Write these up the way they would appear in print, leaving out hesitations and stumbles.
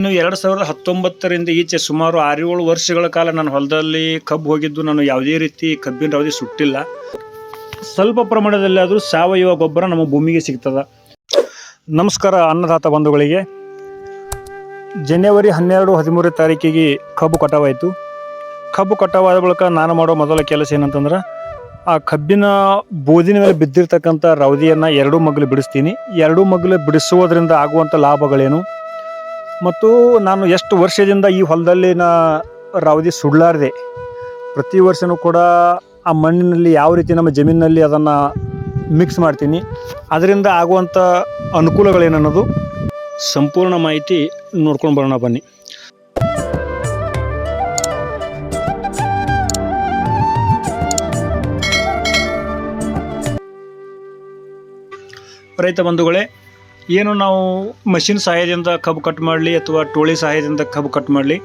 ಇನ್ನು 2019ರಿಂದ ಈಚೆ ಸುಮಾರು 6-7 ವರ್ಷಗಳ ಕಾಲ ನಾನು ಹೊಲದಲ್ಲಿ ಕಬ್ಬು ಹೋಗಿದ್ದು ನಾನು ಯಾವುದೇ ರೀತಿ ಕಬ್ಬಿನ ರವದಿ ಸುಟ್ಟಿಲ್ಲ. ಸ್ವಲ್ಪ ಪ್ರಮಾಣದಲ್ಲಿ ಆದರೂ ಸಾವಯವ ಗೊಬ್ಬರ ನಮ್ಮ ಭೂಮಿಗೆ ಸಿಗ್ತದ. ನಮಸ್ಕಾರ ಅನ್ನದಾತ ಬಂಧುಗಳಿಗೆ. ಜನವರಿ 12-13 ತಾರೀಕಿಗೆ ಕಬ್ಬು ಕಟಾವಾಯಿತು. ಕಬ್ಬು ಕಟಾವಾದ ಬಳಿಕ ನಾನು ಮಾಡೋ ಮೊದಲ ಕೆಲಸ ಏನಂತಂದ್ರೆ ಆ ಕಬ್ಬಿನ ಬೋದಿನ ಮೇಲೆ ಬಿದ್ದಿರ್ತಕ್ಕಂಥ ರವದಿಯನ್ನು 2 ಮಗ್ಲು ಬಿಡಿಸ್ತೀನಿ. 2 ಮಗ್ಲು ಬಿಡಿಸುವುದರಿಂದ ಆಗುವಂಥ ಲಾಭಗಳೇನು ಮತ್ತು ನಾನು ಎಷ್ಟು ವರ್ಷದಿಂದ ಈ ಹೊಲದಲ್ಲಿ ರವದಿ ಸುಡಲಾರ್ದೆ ಪ್ರತಿ ವರ್ಷವೂ ಕೂಡ ಆ ಮಣ್ಣಿನಲ್ಲಿ ಯಾವ ರೀತಿ ನಮ್ಮ ಜಮೀನಿನಲ್ಲಿ ಅದನ್ನು ಮಿಕ್ಸ್ ಮಾಡ್ತೀನಿ, ಅದರಿಂದ ಆಗುವಂಥ ಅನುಕೂಲಗಳೇನನ್ನೋದು ಸಂಪೂರ್ಣ ಮಾಹಿತಿ ನೋಡ್ಕೊಂಡು ಬರೋಣ ಬನ್ನಿ. ರೈತ ಬಂಧುಗಳೇ, ಏನು ನಾವು ಮಷಿನ್ ಸಹಾಯದಿಂದ ಕಬ್ಬು ಕಟ್ ಮಾಡಲಿ ಅಥವಾ ಟೋಳಿ ಸಹಾಯದಿಂದ ಕಬ್ಬು ಕಟ್ ಮಾಡಲಿ,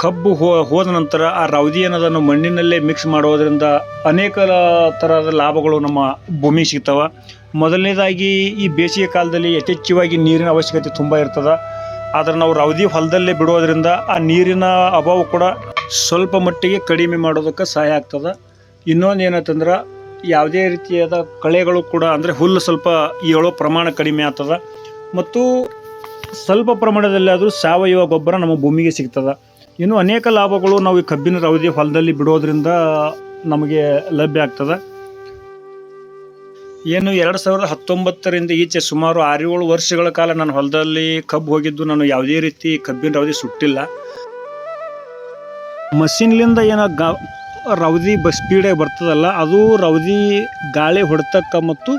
ಕಬ್ಬು ಹೋದ ನಂತರ ಆ ರವದಿ ಅನ್ನೋದನ್ನು ಮಣ್ಣಿನಲ್ಲೇ ಮಿಕ್ಸ್ ಮಾಡೋದರಿಂದ ಅನೇಕ ಥರದ ಲಾಭಗಳು ನಮ್ಮ ಭೂಮಿಗೆ ಸಿಗ್ತವೆ. ಮೊದಲನೇದಾಗಿ ಈ ಬೇಸಿಗೆ ಕಾಲದಲ್ಲಿ ಯಥೇಚ್ಛವಾಗಿ ನೀರಿನ ಅವಶ್ಯಕತೆ ತುಂಬ ಇರ್ತದೆ. ಆದರೆ ನಾವು ರವದಿ ಹೊಲದಲ್ಲೇ ಬಿಡೋದ್ರಿಂದ ಆ ನೀರಿನ ಅಭಾವ ಕೂಡ ಸ್ವಲ್ಪ ಮಟ್ಟಿಗೆ ಕಡಿಮೆ ಮಾಡೋದಕ್ಕೆ ಸಹಾಯ ಆಗ್ತದೆ. ಇನ್ನೊಂದು ಏನಂತಂದ್ರೆ ಯಾವುದೇ ರೀತಿಯಾದ ಕಳೆಗಳು ಕೂಡ ಅಂದರೆ ಹುಲ್ಲು ಸ್ವಲ್ಪ ಏಳೋ ಪ್ರಮಾಣ ಕಡಿಮೆ ಆಗ್ತದೆ ಮತ್ತು ಸ್ವಲ್ಪ ಪ್ರಮಾಣದಲ್ಲಿ ಆದರೂ ಸಾವಯವ ಗೊಬ್ಬರ ನಮ್ಮ ಭೂಮಿಗೆ ಸಿಗ್ತದೆ. ಇನ್ನು ಅನೇಕ ಲಾಭಗಳು ನಾವು ಈ ಕಬ್ಬಿನ ರವದಿ ಹೊಲದಲ್ಲಿ ಬಿಡೋದ್ರಿಂದ ನಮಗೆ ಲಭ್ಯ ಆಗ್ತದೆ. ಏನು 2019ರಿಂದ ಈಚೆ ಸುಮಾರು 6-7 ವರ್ಷಗಳ ಕಾಲ ನಾನು ಹೊಲದಲ್ಲಿ ಕಬ್ಬು ಹೋಗಿದ್ದು ನಾನು ಯಾವುದೇ ರೀತಿ ಕಬ್ಬಿನ ರವದಿ ಸುಟ್ಟಿಲ್ಲ. ಮಷಿನ್ಲಿಂದ ರವದಿ ಸ್ಪೀಡಾಗಿ ಬರ್ತದಲ್ಲ, ಅದು ರವದಿ ಗಾಳಿ ಹೊಡೆತಕ್ಕ ಮತ್ತು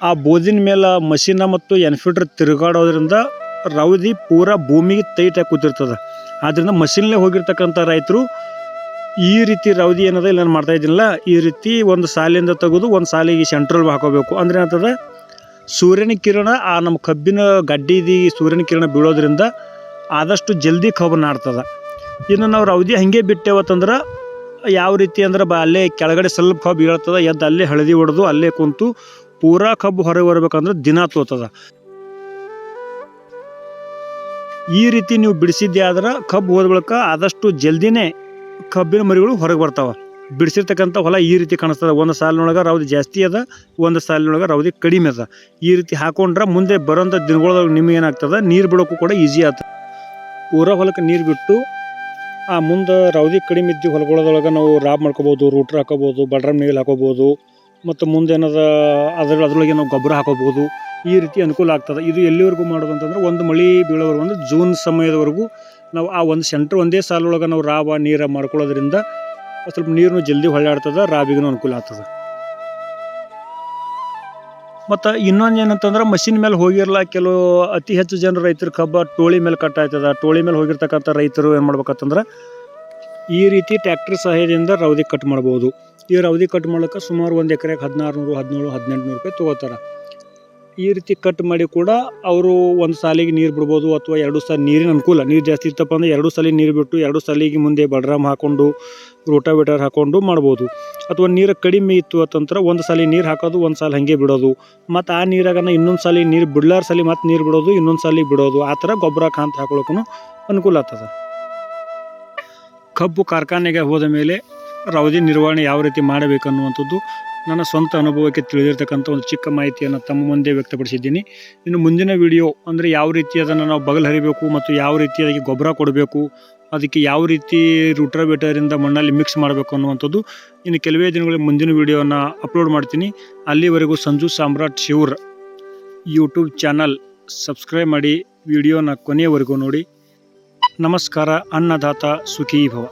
ಆ ಬೋದಿನ ಮೇಲೆ ಮಷಿನ ಮತ್ತು ಎನ್ಫೀಟರ್ ತಿರುಗಾಡೋದ್ರಿಂದ ರವದಿ ಪೂರಾ ಭೂಮಿಗೆ ಟೈಟಾಗಿ ಕೂತಿರ್ತದೆ. ಆದ್ದರಿಂದ ಮಷಿನ್ಲೇ ಹೋಗಿರ್ತಕ್ಕಂಥ ರೈತರು ಈ ರೀತಿ ರವದಿ ಏನದ ಇಲ್ಲ ನಾನು ಮಾಡ್ತಾ ಇದ್ದೀನಲ್ಲ, ಈ ರೀತಿ ಒಂದು ಸಾಲಿಂದ ತೆಗೆದು ಒಂದು ಸಾಲಿಗೆ ಸೆಂಟ್ರಲ್ ಹಾಕೋಬೇಕು. ಅಂದರೆ ಏನಾಗ್ತದೆ, ಸೂರ್ಯನ ಕಿರಣ ಆ ನಮ್ಮ ಕಬ್ಬಿನ ಗಡ್ಡಿದಿ ಸೂರ್ಯನ ಕಿರಣ ಬೀಳೋದ್ರಿಂದ ಆದಷ್ಟು ಜಲ್ದಿ ಕಬ್ಬು ನಾಡ್ತದೆ. ಇನ್ನು ನಾವು ರವದಿ ಹಾಗೆ ಬಿಟ್ಟೇವತ್ತಂದ್ರೆ ಯಾವ ರೀತಿ ಅಂದ್ರೆ ಅಲ್ಲೇ ಕೆಳಗಡೆ ಸ್ವಲ್ಪ ಕಬ್ಬು ಹೇಳ್ತದೆ, ಎದ್ದು ಅಲ್ಲೇ ಹಳದಿ ಹೊಡೆದು ಅಲ್ಲೇ ಕುಂತು ಪೂರಾ ಕಬ್ಬು ಹೊರಗೆ ಬರ್ಬೇಕಂದ್ರೆ ದಿನ ತೋತದ. ಈ ರೀತಿ ನೀವು ಬಿಡಿಸಿದ್ದೆ ಆದ್ರೆ ಕಬ್ಬು ಹೋದ ಬಳಿಕ ಆದಷ್ಟು ಜಲ್ದಿನೇ ಕಬ್ಬಿನ ಮರಿಗಳು ಹೊರಗೆ ಬರ್ತಾವೆ. ಬಿಡಿಸಿರ್ತಕ್ಕಂಥ ಹೊಲ ಈ ರೀತಿ ಕಾಣಿಸ್ತದೆ. ಒಂದು ಸಾಲಿನೊಳಗೆ ರವದಿ ಜಾಸ್ತಿ ಅದ, ಒಂದು ಸಾಲಿನೊಳಗೆ ರವದಿ ಕಡಿಮೆ ಅದ. ಈ ರೀತಿ ಹಾಕೊಂಡ್ರೆ ಮುಂದೆ ಬರೋಂಥ ದಿನಗಳೊಳಗೆ ನಿಮ್ಗೆ ಏನಾಗ್ತದೆ, ನೀರು ಬಿಡೋಕ್ಕೂ ಕೂಡ ಈಸಿ ಆಗ್ತದೆ. ಪೂರಾ ಹೊಲಕ್ಕೆ ನೀರು ಬಿಟ್ಟು ಆ ಮುಂದೆ ರವದಿ ಕಡಿಮೆ ಇದ್ದು ಹೊಲಗಳೊಳಗೆ ನಾವು ರಾಬ್ ಮಾಡ್ಕೋಬೋದು, ರೂಟ್ರ್ ಹಾಕೋಬೋದು, ಬಡ್ರಮ್ ನೀರು ಹಾಕೋಬೋದು ಮತ್ತು ಮುಂದೆ ಏನದ ಅದರೊಳಗೆ ನಾವು ಗೊಬ್ಬರ ಹಾಕೋಬೋದು. ಈ ರೀತಿ ಅನುಕೂಲ ಆಗ್ತದೆ. ಇದು ಎಲ್ಲಿವರೆಗೂ ಮಾಡೋದು ಅಂತಂದ್ರೆ ಒಂದು ಮಳೆ ಬೀಳೋವರೆಗೂ ಅಂದರೆ ಜೂನ್ ಸಮಯದವರೆಗೂ ನಾವು ಆ ಒಂದು ಸೆಂಟ್ರ್ ಒಂದೇ ಸಾಲೊಳಗೆ ನಾವು ರಾಬ ನೀರು ಮಾಡ್ಕೊಳ್ಳೋದ್ರಿಂದ ಸ್ವಲ್ಪ ನೀರನ್ನು ಜಲ್ದಿ ಹೊಳ್ಳಾಡ್ತದೆ, ರಾಬಿಗೂ ಅನುಕೂಲ ಆಗ್ತದೆ. ಮತ್ತು ಇನ್ನೊಂದು ಏನಂತಂದ್ರೆ ಮಷಿನ್ ಮೇಲೆ ಹೋಗಿರಲ್ಲ, ಕೆಲವು ಅತಿ ಹೆಚ್ಚು ಜನರು ರೈತರು ಕಬ್ಬ ಟೋಳಿ ಮೇಲೆ ಕಟ್ ಆಗ್ತದೆ. ಟೋಳಿ ಮೇಲೆ ಹೋಗಿರ್ತಕ್ಕಂಥ ರೈತರು ಏನು ಮಾಡ್ಬೇಕಂತಂದ್ರೆ ಈ ರೀತಿ ಟ್ಯಾಕ್ಟ್ರ್ ಸಹಾಯದಿಂದ ರವದಿ ಕಟ್ ಮಾಡ್ಬೋದು. ಈ ರವದಿ ಕಟ್ ಮಾಡೋಕ್ಕೆ ಸುಮಾರು ಒಂದು ಎಕರೆಗೆ 1600, 1700, 1800 ರೂಪಾಯಿ ತೊಗೋತಾರೆ. ಈ ರೀತಿ ಕಟ್ ಮಾಡಿ ಕೂಡ ಅವರು ಒಂದು ಸಾಲಿಗೆ ನೀರು ಬಿಡ್ಬೋದು ಅಥವಾ 2 ಸಾಲಿ ನೀರಿನ ಅನುಕೂಲ. ನೀರು ಜಾಸ್ತಿ ಇರ್ತಪ್ಪ ಅಂದರೆ 2 ಸಾಲಿ ನೀರು ಬಿಟ್ಟು 2 ಸಾಲಿಗೆ ಮುಂದೆ ಬಡ್ರಾಮ್ ಹಾಕ್ಕೊಂಡು ರೋಟಾವೇಟರ್ ಹಾಕ್ಕೊಂಡು ಮಾಡ್ಬೋದು. ಅಥವಾ ನೀರು ಕಡಿಮೆ ಇತ್ತು ಅಂತಂದ್ರೆ ಒಂದು ಸಾಲಿ ನೀರು ಹಾಕೋದು, ಒಂದು ಸಾಲಿ ಹಾಗೆ ಬಿಡೋದು. ಮತ್ತು ಆ ನೀರಾಗ ಇನ್ನೊಂದು ಸಾಲಿ ನೀರು ಬಿಡ್ಲಾರ ಸಾಲಿ ಮತ್ತು ನೀರು ಬಿಡೋದು, ಇನ್ನೊಂದು ಸಾಲಿಗೆ ಬಿಡೋದು. ಆ ಥರ ಗೊಬ್ಬರ ಕಾಂತ ಹಾಕೊಳ್ಳೋಕ್ಕೂ ಅನುಕೂಲ ಆಗ್ತದೆ. ಕಬ್ಬು ಕಾರ್ಖಾನೆಗೆ ಹೋದ ಮೇಲೆ ರವದಿ ನಿರ್ವಹಣೆ ಯಾವ ರೀತಿ ಮಾಡಬೇಕನ್ನುವಂಥದ್ದು ನನ್ನ ಸ್ವಂತ ಅನುಭವಕ್ಕೆ ತಿಳಿದಿರ್ತಕ್ಕಂಥ ಒಂದು ಚಿಕ್ಕ ಮಾಹಿತಿಯನ್ನು ತಮ್ಮ ಮುಂದೆ ವ್ಯಕ್ತಪಡಿಸಿದ್ದೀನಿ. ಇನ್ನು ಮುಂದಿನ ವಿಡಿಯೋ ಅಂದರೆ ಯಾವ ರೀತಿ ಅದನ್ನು ನಾವು ಬಗಲು ಹರಿಬೇಕು ಮತ್ತು ಯಾವ ರೀತಿಯಾಗಿ ಗೊಬ್ಬರ ಕೊಡಬೇಕು, ಅದಕ್ಕೆ ಯಾವ ರೀತಿ ರೂಟ್ರಾವೇಟರಿಂದ ಮಣ್ಣಲ್ಲಿ ಮಿಕ್ಸ್ ಮಾಡಬೇಕು ಅನ್ನುವಂಥದ್ದು ಇನ್ನು ಕೆಲವೇ ದಿನಗಳಲ್ಲಿ ಮುಂದಿನ ವಿಡಿಯೋನ ಅಪ್ಲೋಡ್ ಮಾಡ್ತೀನಿ. ಅಲ್ಲಿವರೆಗೂ ಸಂಜು ಸಾಮ್ರಾಟ್ ಶಿವರ್ ಯೂಟ್ಯೂಬ್ ಚಾನಲ್ ಸಬ್ಸ್ಕ್ರೈಬ್ ಮಾಡಿ, ವಿಡಿಯೋನ ಕೊನೆಯವರೆಗೂ ನೋಡಿ. ನಮಸ್ಕಾರ. ಅನ್ನದಾತ ಸುಖೀ ಭವ.